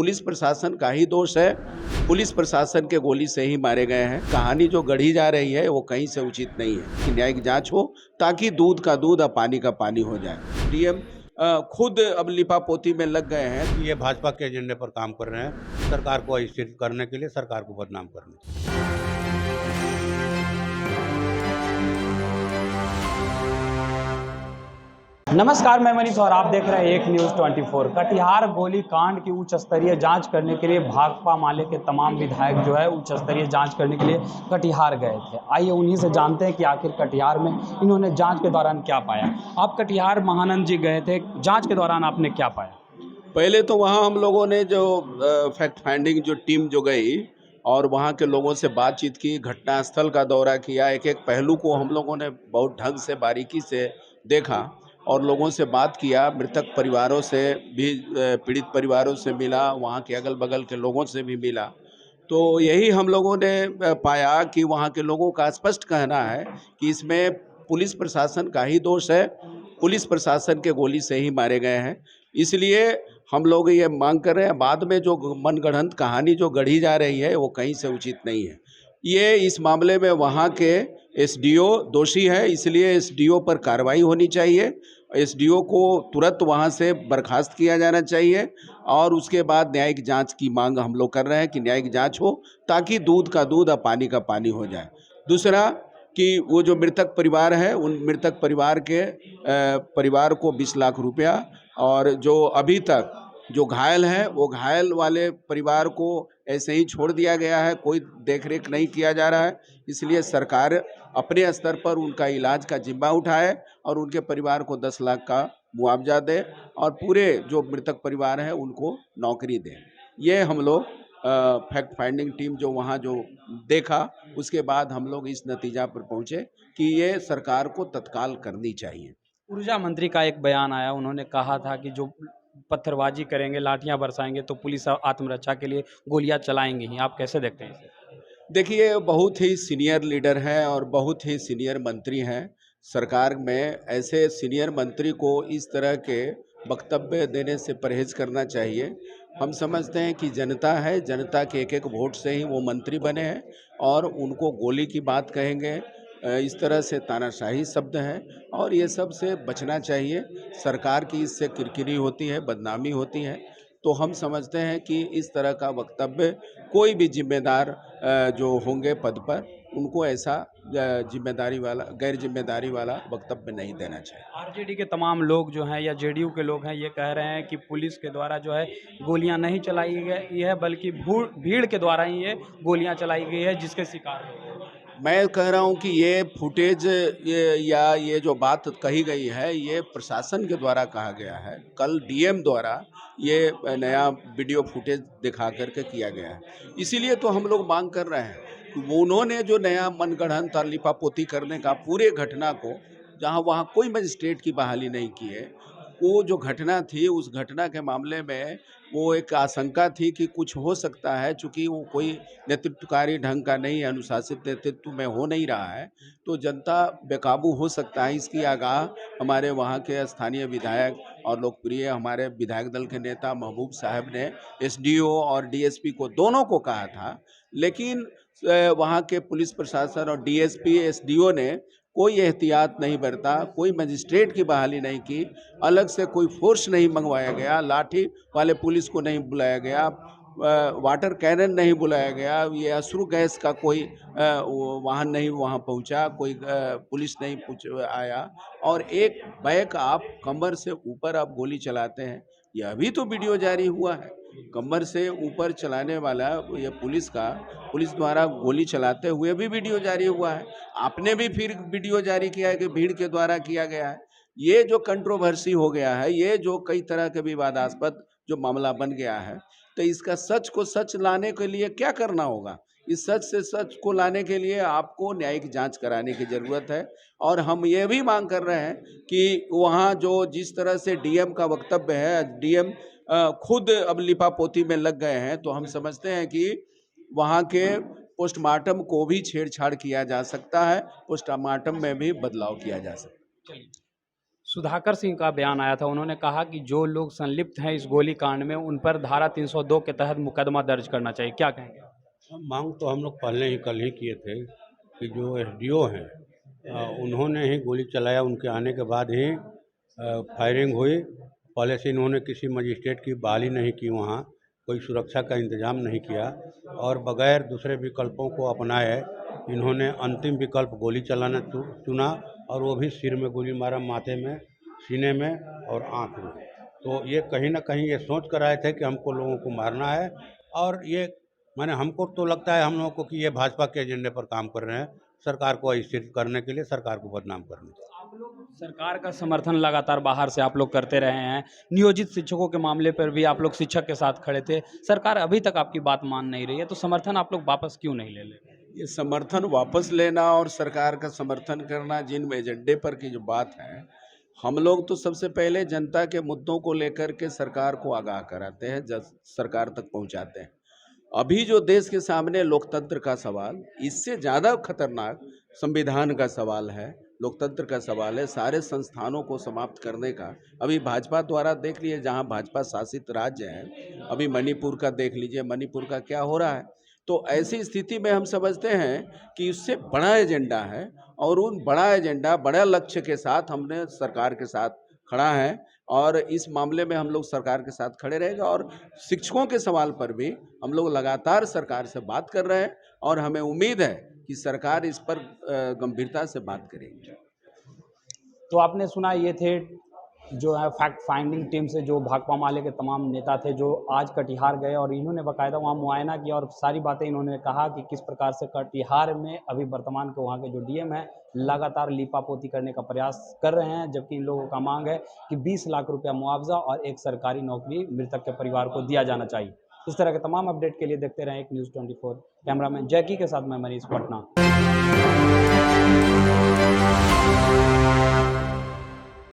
Police प्रशासन का ही दोष है। पुलिस प्रशासन के गोली से ही मारे गए हैं। कहानी जो गढ़ी जा रही है वो कहीं से उचित नहीं है कि न्यायिक जांच हो ताकि दूध का दूध और पानी का पानी हो जाए। डीएम खुद अब लिपापोती में लग गए हैं। ये भाजपा के एजेंडे पर काम कर रहे हैं, सरकार को अस्थिर करने के लिए, सरकार को बदनाम करने के लिए। नमस्कार, मैं मनीष और आप देख रहे हैं एक न्यूज़ 24। कटिहार गोली कांड की उच्च स्तरीय जांच करने के लिए भाकपा माले के तमाम विधायक जो है उच्च स्तरीय जांच करने के लिए कटिहार गए थे। आइए उन्हीं से जानते हैं कि आखिर कटिहार में इन्होंने जांच के दौरान क्या पाया। आप कटिहार महानंद जी गए थे, जांच के दौरान आपने क्या पाया? पहले तो वहाँ हम लोगों ने जो फैक्ट फाइंडिंग जो टीम जो गई और वहाँ के लोगों से बातचीत की, घटनास्थल का दौरा किया, एक एक पहलू को हम लोगों ने बहुत ढंग से बारीकी से देखा और लोगों से बात किया। मृतक परिवारों से भी, पीड़ित परिवारों से मिला, वहाँ के अगल बगल के लोगों से भी मिला। तो यही हम लोगों ने पाया कि वहाँ के लोगों का स्पष्ट कहना है कि इसमें पुलिस प्रशासन का ही दोष है। पुलिस प्रशासन के गोली से ही मारे गए हैं। इसलिए हम लोग ये मांग कर रहे हैं, बाद में जो मनगढ़ंत कहानी जो गढ़ी जा रही है वो कहीं से उचित नहीं है। ये इस मामले में वहाँ के एसडीओ दोषी है, इसलिए एसडीओ पर कार्रवाई होनी चाहिए। एसडीओ को तुरंत वहाँ से बर्खास्त किया जाना चाहिए और उसके बाद न्यायिक जांच की मांग हम लोग कर रहे हैं कि न्यायिक जांच हो ताकि दूध का दूध और पानी का पानी हो जाए। दूसरा कि वो जो मृतक परिवार है, उन मृतक परिवार के परिवार को 20 लाख रुपया और जो अभी तक जो घायल हैं वो घायल वाले परिवार को ऐसे ही छोड़ दिया गया है, कोई देखरेख नहीं किया जा रहा है। इसलिए सरकार अपने स्तर पर उनका इलाज का जिम्मा उठाए और उनके परिवार को 10 लाख का मुआवजा दे और पूरे जो मृतक परिवार हैं उनको नौकरी दे। ये हम लोग फैक्ट फाइंडिंग टीम जो वहाँ जो देखा, उसके बाद हम लोग इस नतीजा पर पहुँचे कि ये सरकार को तत्काल करनी चाहिए। ऊर्जा मंत्री का एक बयान आया, उन्होंने कहा था कि जो पत्थरबाजी करेंगे, लाठियां बरसाएंगे तो पुलिस आत्मरक्षा के लिए गोलियां चलाएंगी ही। आप कैसे देखते हैं इसे? देखिए, बहुत ही सीनियर लीडर हैं और बहुत ही सीनियर मंत्री हैं। सरकार में ऐसे सीनियर मंत्री को इस तरह के वक्तव्य देने से परहेज करना चाहिए। हम समझते हैं कि जनता है, जनता के एक एक वोट से ही वो मंत्री बने हैं और उनको गोली की बात कहेंगे, इस तरह से तानाशाही शब्द हैं और ये सब से बचना चाहिए। सरकार की इससे किरकिरी होती है, बदनामी होती है। तो हम समझते हैं कि इस तरह का वक्तव्य कोई भी जिम्मेदार जो होंगे पद पर, उनको ऐसा जिम्मेदारी वाला, गैर जिम्मेदारी वाला वक्तव्य नहीं देना चाहिए। आरजेडी के तमाम लोग जो हैं या जेडीयू के लोग हैं, ये कह रहे हैं कि पुलिस के द्वारा जो है गोलियां नहीं चलाई गई है, बल्कि भीड़ के द्वारा ही ये गोलियां चलाई गई है, जिसके शिकार हुए। मैं कह रहा हूं कि ये फुटेज ये जो बात कही गई है, ये प्रशासन के द्वारा कहा गया है। कल डीएम द्वारा ये नया वीडियो फुटेज दिखा करके किया गया है। इसीलिए तो हम लोग मांग कर रहे हैं कि उन्होंने जो नया मनगढ़ंत और लिपापोती करने का पूरे घटना को, जहां वहां कोई मजिस्ट्रेट की बहाली नहीं की है, वो जो घटना थी उस घटना के मामले में वो एक आशंका थी कि कुछ हो सकता है, चूँकि वो कोई नेतृत्वकारी ढंग का नहीं, अनुशासित नेतृत्व में हो नहीं रहा है, तो जनता बेकाबू हो सकता है। इसकी आगाह हमारे वहाँ के स्थानीय विधायक और लोकप्रिय हमारे विधायक दल के नेता महबूब साहब ने एसडीओ और डीएसपी को, दोनों को कहा था। लेकिन वहाँ के पुलिस प्रशासन और डीएसपी एसडीओ ने कोई एहतियात नहीं बरता, कोई मजिस्ट्रेट की बहाली नहीं की, अलग से कोई फोर्स नहीं मंगवाया गया, लाठी वाले पुलिस को नहीं बुलाया गया, वाटर कैनन नहीं बुलाया गया, ये अश्रु गैस का कोई वाहन नहीं वहाँ पहुँचा, कोई पुलिस नहीं आया और एक बैक आप कमर से ऊपर आप गोली चलाते हैं। यह भी तो वीडियो जारी हुआ है। कमर से ऊपर चलाने वाला ये पुलिस द्वारा गोली चलाते हुए भी वीडियो जारी हुआ है। आपने भी फिर वीडियो जारी किया है कि भीड़ के द्वारा किया गया है। ये जो कंट्रोवर्सी हो गया है, ये जो कई तरह के विवादास्पद जो मामला बन गया है, तो इसका सच को सच लाने के लिए क्या करना होगा? इस सच से सच को लाने के लिए आपको न्यायिक जांच कराने की ज़रूरत है और हम ये भी मांग कर रहे हैं कि वहाँ जो जिस तरह से डीएम का वक्तव्य है, डीएम खुद अब लिपापोती में लग गए हैं, तो हम समझते हैं कि वहाँ के पोस्टमार्टम को भी छेड़छाड़ किया जा सकता है, पोस्टमार्टम में भी बदलाव किया जा सकता है। सुधाकर सिंह का बयान आया था, उन्होंने कहा कि जो लोग संलिप्त हैं इस गोलीकांड में उन पर धारा 302 के तहत मुकदमा दर्ज करना चाहिए, क्या कहेंगे? मांग तो हम लोग पहले ही कल ही किए थे कि जो एसडीओ हैं उन्होंने ही गोली चलाया, उनके आने के बाद ही फायरिंग हुई। पहले से इन्होंने किसी मजिस्ट्रेट की बहाली नहीं की, वहाँ कोई सुरक्षा का इंतजाम नहीं किया और बगैर दूसरे विकल्पों को अपनाए इन्होंने अंतिम विकल्प गोली चलाना चुना और वो भी सिर में गोली मारा, माथे में, सीने में और आँख में। तो ये कहीं ना कहीं ये सोच कर आए थे कि हमको लोगों को मारना है और ये माने हमको तो लगता है हम लोगों को कि ये भाजपा के एजेंडे पर काम कर रहे हैं, सरकार को अस्थिर करने के लिए, सरकार को बदनाम करने के लिए। आप लोग सरकार का समर्थन लगातार बाहर से आप लोग करते रहे हैं, नियोजित शिक्षकों के मामले पर भी आप लोग शिक्षक के साथ खड़े थे, सरकार अभी तक आपकी बात मान नहीं रही है, तो समर्थन आप लोग वापस क्यों नहीं ले ले? ये समर्थन वापस लेना और सरकार का समर्थन करना, जिन एजेंडे पर की जो बात है, हम लोग तो सबसे पहले जनता के मुद्दों को लेकर के सरकार को आगाह कराते हैं, जब सरकार तक पहुंचाते हैं। अभी जो देश के सामने लोकतंत्र का सवाल, इससे ज़्यादा खतरनाक संविधान का सवाल है, लोकतंत्र का सवाल है, सारे संस्थानों को समाप्त करने का। अभी भाजपा द्वारा देख लीजिए, जहां भाजपा शासित राज्य हैं, अभी मणिपुर का देख लीजिए, मणिपुर का क्या हो रहा है। तो ऐसी स्थिति में हम समझते हैं कि इससे बड़ा एजेंडा है और उन बड़ा एजेंडा, बड़ा लक्ष्य के साथ हमने सरकार के साथ खड़ा है और इस मामले में हम लोग सरकार के साथ खड़े रहेंगे। और शिक्षकों के सवाल पर भी हम लोग लगातार सरकार से बात कर रहे हैं और हमें उम्मीद है कि सरकार इस पर गंभीरता से बात करेगी। तो आपने सुना, ये थे जो है फैक्ट फाइंडिंग टीम से जो भाकपा माले के तमाम नेता थे जो आज कटिहार गए और इन्होंने बाकायदा वहाँ मुआयना किया और सारी बातें इन्होंने कहा कि किस प्रकार से कटिहार में अभी वर्तमान के वहाँ के जो डीएम है लगातार लीपापोती करने का प्रयास कर रहे हैं, जबकि इन लोगों का मांग है कि 20 लाख रुपया मुआवजा और एक सरकारी नौकरी मृतक के परिवार को दिया जाना चाहिए। इस तरह के तमाम अपडेट के लिए देखते रहें एक न्यूज़ 24। कैमरामैन जैकी के साथ मैं मनीष, पटना।